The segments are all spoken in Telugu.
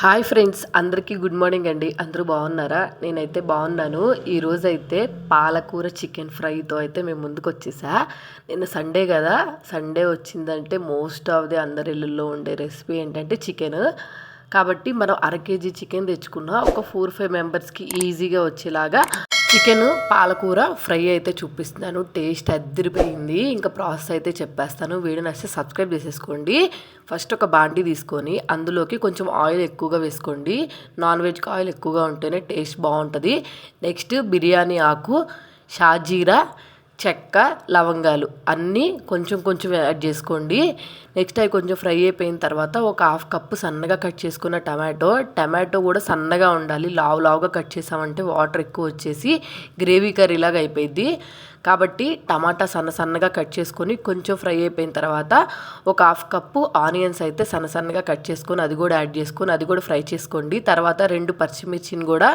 హాయ్ ఫ్రెండ్స్, అందరికీ గుడ్ మార్నింగ్ అండి. అందరూ బాగున్నారా? నేనైతే బాగున్నాను. ఈరోజైతే పాలకూర చికెన్ ఫ్రైతో అయితే మేము ముందుకు వచ్చేసా. నిన్న సండే కదా, సండే వచ్చిందంటే మోస్ట్ ఆఫ్ ది అందరి ఇళ్ళల్లో ఉండే రెసిపీ ఏంటంటే చికెన్. కాబట్టి మనం కేజీ చికెన్ తెచ్చుకున్న ఒక 4-5 మెంబర్స్కి ఈజీగా వచ్చేలాగా చికెన్ పాలకూర ఫ్రై అయితే చూపిస్తున్నాను. టేస్ట్ అదిరిపోయింది. ఇంకా ప్రాసెస్ అయితే చెప్పేస్తాను. వీడియో నచ్చితే సబ్స్క్రైబ్ చేసేసుకోండి. ఫస్ట్ ఒక బాండీ తీసుకొని అందులోకి కొంచెం ఆయిల్ ఎక్కువగా వేసుకోండి. నాన్ వెజ్కి ఆయిల్ ఎక్కువగా ఉంటేనే టేస్ట్ బాగుంటుంది. నెక్స్ట్ బిర్యానీ ఆకు, షాజీరా, చెక్క, లవంగాలు అన్నీ కొంచెం కొంచెం యాడ్ చేసుకోండి. నెక్స్ట్ అవి కొంచెం ఫ్రై అయిపోయిన తర్వాత ఒక హాఫ్ కప్పు సన్నగా కట్ చేసుకున్న టమాటో కూడా సన్నగా ఉండాలి. లావుగా కట్ చేసామంటే వాటర్ ఎక్కువ వచ్చేసి గ్రేవీ కర్రీలాగా అయిపోయింది. కాబట్టి టమాటా సన్నగా కట్ చేసుకొని కొంచెం ఫ్రై అయిపోయిన తర్వాత ఒక హాఫ్ కప్పు ఆనియన్స్ అయితే సన్నగా కట్ చేసుకొని అది కూడా యాడ్ చేసుకొని అది కూడా ఫ్రై చేసుకోండి. తర్వాత 2 పచ్చిమిర్చిని కూడా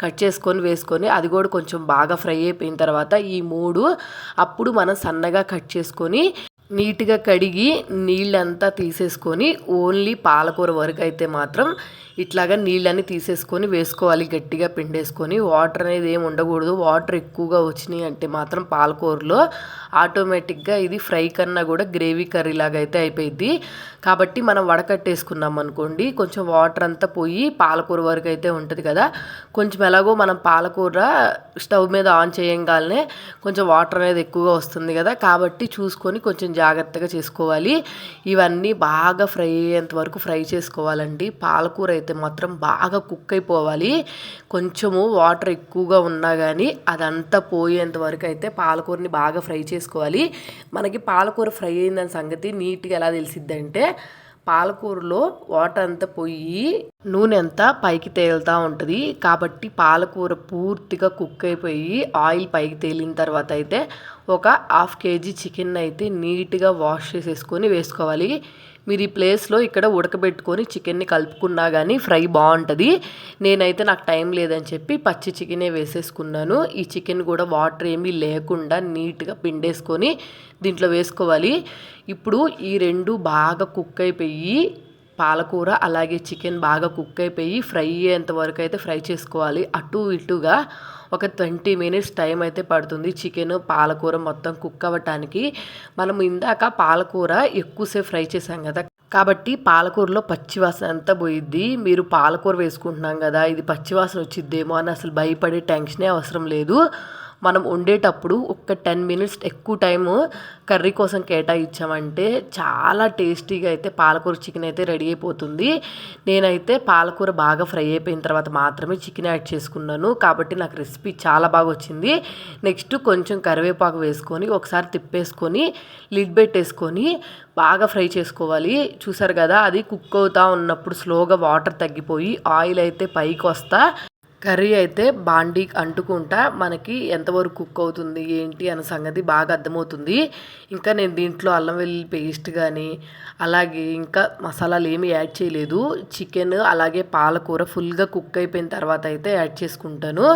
కట్ చేసుకొని వేసుకొని అది కూడా కొంచెం బాగా ఫ్రై అయిపోయిన తర్వాత ఈ 3 అప్పుడు మనం సన్నగా కట్ చేసుకొని నీట్గా కడిగి నీళ్ళంతా తీసేసుకొని ఓన్లీ పాలకూర వరకు అయితే మాత్రం ఇట్లాగా నీళ్ళని తీసేసుకొని వేసుకోవాలి. గట్టిగా పిండేసుకొని వాటర్ అనేది ఏమి ఉండకూడదు. వాటర్ ఎక్కువగా వచ్చినాయి అంటే మాత్రం పాలకూరలో ఆటోమేటిక్గా ఇది ఫ్రై కన్నా కూడా గ్రేవీ కర్రీ లాగా అయితే అయిపోయింది. కాబట్టి మనం వడకట్టేసుకున్నాం అనుకోండి, కొంచెం వాటర్ అంతా పోయి పాలకూర వరకు అయితే ఉంటుంది కదా. కొంచెం ఎలాగో మనం పాలకూర స్టవ్ మీద ఆన్ చేయంగానే కొంచెం వాటర్ అనేది ఎక్కువగా వస్తుంది కదా. కాబట్టి చూసుకొని కొంచెం జాగ్రత్తగా చేసుకోవాలి. ఇవన్నీ బాగా ఫ్రై అయ్యేంత వరకు ఫ్రై చేసుకోవాలండి. పాలకూర అయితే మాత్రం బాగా కుక్ అయిపోవాలి. కొంచెము వాటర్ ఎక్కువగా ఉన్నా కానీ అదంతా పోయేంత వరకు అయితే పాలకూరని బాగా ఫ్రై చేసుకోవాలి. మనకి పాలకూర ఫ్రై అయిందని సంగతి నీట్గా ఎలా తెలిసిద్దంటే పాలకూరలో వాటర్ అంతా పోయి నూనె అంతా పైకి తేలుతూ ఉంటుంది. కాబట్టి పాలకూర పూర్తిగా కుక్ అయిపోయి ఆయిల్ పైకి తేలిన తర్వాత అయితే ఒక హాఫ్ కేజీ చికెన్ అయితే నీట్గా వాష్ చేసేసుకొని వేసుకోవాలి. మీరు ఈ ప్లేస్లో ఇక్కడ ఉడకబెట్టుకొని చికెన్ని కలుపుకున్నా కానీ ఫ్రై బాగుంటుంది. నేనైతే నాకు టైం లేదని చెప్పి పచ్చి చికెనే వేసేసుకున్నాను. ఈ చికెన్ కూడా వాటర్ ఏమీ లేకుండా నీట్గా పిండేసుకొని దీంట్లో వేసుకోవాలి. ఇప్పుడు ఈ 2 బాగా కుక్ అయిపోయి పాలకూర అలాగే చికెన్ బాగా కుక్ అయిపోయి ఫ్రై అయ్యేంత వరకు అయితే ఫ్రై చేసుకోవాలి. అటు ఇటుగా ఒక 20 మినిట్స్ టైం అయితే పడుతుంది చికెన్ పాలకూర మొత్తం కుక్ అవ్వటానికి. మనం ఇందాక పాలకూర ఎక్కువసేపు ఫ్రై చేసాం కదా, కాబట్టి పాలకూరలో పచ్చివాసన అంతా పోయిద్ది. మీరు పాలకూర వేసుకుంటున్నాం కదా, ఇది పచ్చివాసన వచ్చిద్దేమో అని అసలు భయపడే టెన్షనే అవసరం లేదు. మనం వండేటప్పుడు ఒక 10 మినిట్స్ ఎక్కువ టైము కర్రీ కోసం కేటాయించామంటే చాలా టేస్టీగా అయితే పాలకూర చికెన్ అయితే రెడీ అయిపోతుంది. నేనైతే పాలకూర బాగా ఫ్రై అయిపోయిన తర్వాత మాత్రమే చికెన్ యాడ్ చేసుకున్నాను. కాబట్టి నాకు రెసిపీ చాలా బాగా వచ్చింది. నెక్స్ట్ కొంచెం కరివేపాకు వేసుకొని ఒకసారి తిప్పేసుకొని లిడ్ పెట్టేసుకొని బాగా ఫ్రై చేసుకోవాలి. చూసారు కదా, అది కుక్ అవుతూ ఉన్నప్పుడు స్లోగా వాటర్ తగ్గిపోయి ఆయిల్ అయితే పైకి వస్తా కర్రీ అయితే బాండీకి అంటుకుంటా మనకి ఎంతవరకు కుక్ అవుతుంది ఏంటి అన్న సంగతి బాగా అర్థమవుతుంది. ఇంకా నేను దీంట్లో అల్లం వెల్లుల్లి పేస్ట్ కానీ అలాగే ఇంకా మసాలాలు ఏమీ యాడ్ చేయలేదు. చికెన్ అలాగే పాలకూర ఫుల్గా కుక్ అయిపోయిన తర్వాత అయితే యాడ్ చేసుకుంటాను.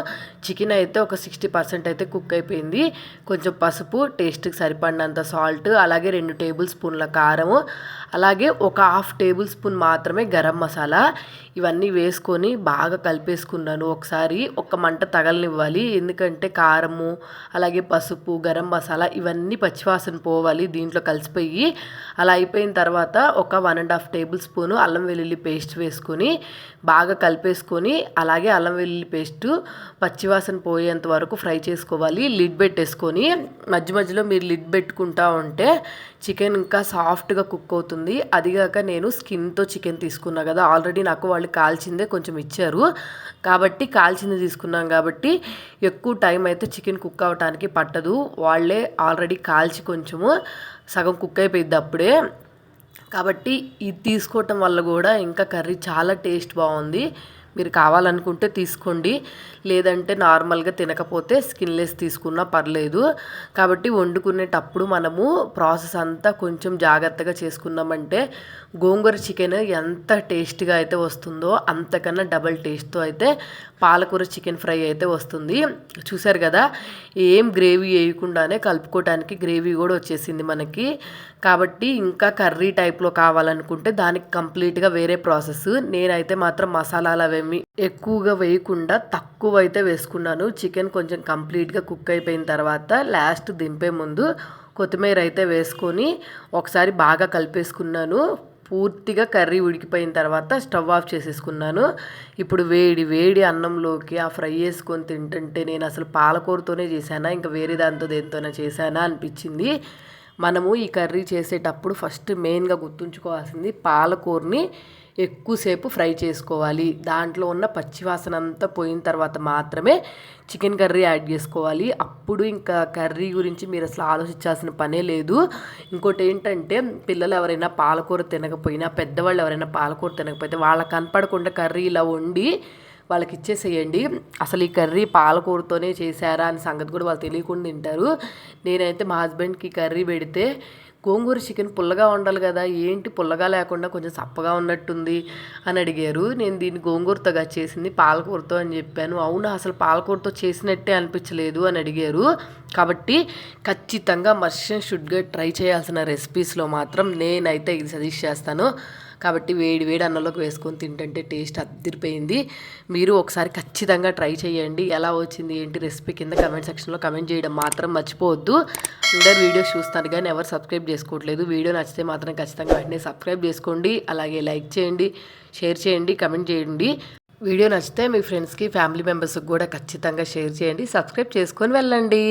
చికెన్ అయితే ఒక 60% అయితే కుక్ అయిపోయింది. కొంచెం పసుపు, టేస్ట్కి సరిపడినంత సాల్ట్, అలాగే 2 టేబుల్ స్పూన్ల కారము, అలాగే ఒక హాఫ్ టేబుల్ స్పూన్ మాత్రమే గరం మసాలా ఇవన్నీ వేసుకొని బాగా కలిపేసుకున్నాను. ఒకసారి ఒక మంట తగలనివ్వాలి. ఎందుకంటే కారము అలాగే పసుపు, గరం మసాలా ఇవన్నీ పచ్చివాసన పోవాలి దీంట్లో కలిసిపోయి. అలా అయిపోయిన తర్వాత ఒక 1.5 టేబుల్ స్పూను అల్లం వెల్లుల్లి పేస్ట్ వేసుకొని బాగా కలిపేసుకొని అలాగే అల్లం వెల్లుల్లి పేస్ట్ పచ్చివాసన పోయేంత వరకు ఫ్రై చేసుకోవాలి. లిడ్ పెట్టేసుకొని మధ్యలో మీరు లిడ్ పెట్టుకుంటా ఉంటే చికెన్ ఇంకా సాఫ్ట్గా కుక్ అవుతుంది. అదిగాక నేను స్కిన్తో చికెన్ తీసుకున్నా కదా, ఆల్రెడీ నాకు వాళ్ళు కాల్చిందే కొంచెం ఇచ్చారు కాబట్టి కాల్చింది తీసుకున్నాం కాబట్టి ఎక్కువ టైం అయితే చికెన్ కుక్ అవ్వటానికి పట్టదు. వాళ్ళే ఆల్రెడీ కాల్చి కొంచెము సగం కుక్ అయిపోయింది అప్పుడే. కాబట్టి ఇది తీసుకోవటం వల్ల కూడా ఇంకా కర్రీ చాలా టేస్ట్ బాగుంది. మీరు కావాలనుకుంటే తీసుకోండి, లేదంటే నార్మల్గా తినకపోతే స్కిన్లెస్ తీసుకున్నా పర్లేదు. కాబట్టి వండుకునేటప్పుడు మనము ప్రాసెస్ అంతా కొంచెం జాగ్రత్తగా చేసుకున్నామంటే గోంగూర చికెన్ ఎంత టేస్ట్గా అయితే వస్తుందో అంతకన్నా డబల్ టేస్ట్తో అయితే పాలకూర చికెన్ ఫ్రై అయితే వస్తుంది. చూసారు కదా, ఏం గ్రేవీ వేయకుండానే కలుపుకోవడానికి గ్రేవీ కూడా వచ్చేసింది మనకి. కాబట్టి ఇంకా కర్రీ టైప్లో కావాలనుకుంటే దానికి కంప్లీట్గా వేరే ప్రాసెస్. నేనైతే మాత్రం మసాలాలు అవేమి ఎక్కువగా వేయకుండా తక్కువ అయితే వేసుకున్నాను. చికెన్ కొంచెం కంప్లీట్గా కుక్ అయిపోయిన తర్వాత లాస్ట్ దింపే ముందు కొత్తిమీర అయితే వేసుకొని ఒకసారి బాగా కలిపేసుకున్నాను. పూర్తిగా కర్రీ ఉడికిపోయిన తర్వాత స్టవ్ ఆఫ్ చేసేసుకున్నాను. ఇప్పుడు వేడి వేడి అన్నంలోకి ఆ ఫ్రై వేసుకొని తింటుంటే నేను అసలు పాలకూరతోనే చేశానా ఇంకా వేరే దాంతో దేనితోనే చేశానా అనిపించింది. మనము ఈ కర్రీ చేసేటప్పుడు ఫస్ట్ మెయిన్గా గుర్తుంచుకోవాల్సింది పాలకూరని ఎక్కువసేపు ఫ్రై చేసుకోవాలి. దాంట్లో ఉన్న పచ్చివాసన అంతా పోయిన తర్వాత మాత్రమే చికెన్ కర్రీ యాడ్ చేసుకోవాలి. అప్పుడు ఇంకా కర్రీ గురించి మీరు అసలు ఆలోచించాల్సిన పనే లేదు. ఇంకోటి ఏంటంటే పిల్లలు ఎవరైనా పాలకూర తినకపోయినా, పెద్దవాళ్ళు ఎవరైనా పాలకూర తినకపోతే వాళ్ళకి కనపడకుండా కర్రీ ఇలా వండి వాళ్ళకి ఇచ్చేసేయండి. అసలు ఈ కర్రీ పాలకూరతోనే చేశారా అని సంగతి కూడా వాళ్ళు తెలియకుండా తింటారు. నేనైతే మా హస్బెండ్కి కర్రీ పెడితే గోంగూర చికెన్ పుల్లగా ఉండాలి కదా, ఏంటి పుల్లగా లేకుండా కొంచెం సప్పగా ఉన్నట్టుంది అని అడిగారు. నేను దీన్ని గోంగూరతో చేసింది పాలకూరతో అని చెప్పాను. అవునా, అసలు పాలకూరతో చేసినట్టే అనిపించలేదు అని అడిగారు. కాబట్టి ఖచ్చితంగా మస్ట్ షుడ్గా ట్రై చేయాల్సిన రెసిపీస్లో మాత్రం నేనైతే ఇది సజెస్ట్ చేస్తాను. కాబట్టి వేడి వేడి అన్నంలోకి వేసుకొని తింటుంటే టేస్ట్ అదిరిపోయింది. మీరు ఒకసారి ఖచ్చితంగా ట్రై చేయండి. ఎలా వచ్చింది ఏంటి రెసిపీ కింద కమెంట్ సెక్షన్లో కమెంట్ చేయడం మాత్రం మర్చిపోవద్దు. అందరు వీడియోస్ చూస్తారు కానీ ఎవరు సబ్స్క్రైబ్ చేసుకోవట్లేదు. వీడియో నచ్చితే మాత్రం ఖచ్చితంగా వెంటనే సబ్స్క్రైబ్ చేసుకోండి. అలాగే లైక్ చేయండి, షేర్ చేయండి, కమెంట్ చేయండి. వీడియో నచ్చితే మీ ఫ్రెండ్స్కి, ఫ్యామిలీ మెంబర్స్కి కూడా ఖచ్చితంగా షేర్ చేయండి. సబ్స్క్రైబ్ చేసుకొని వెళ్ళండి.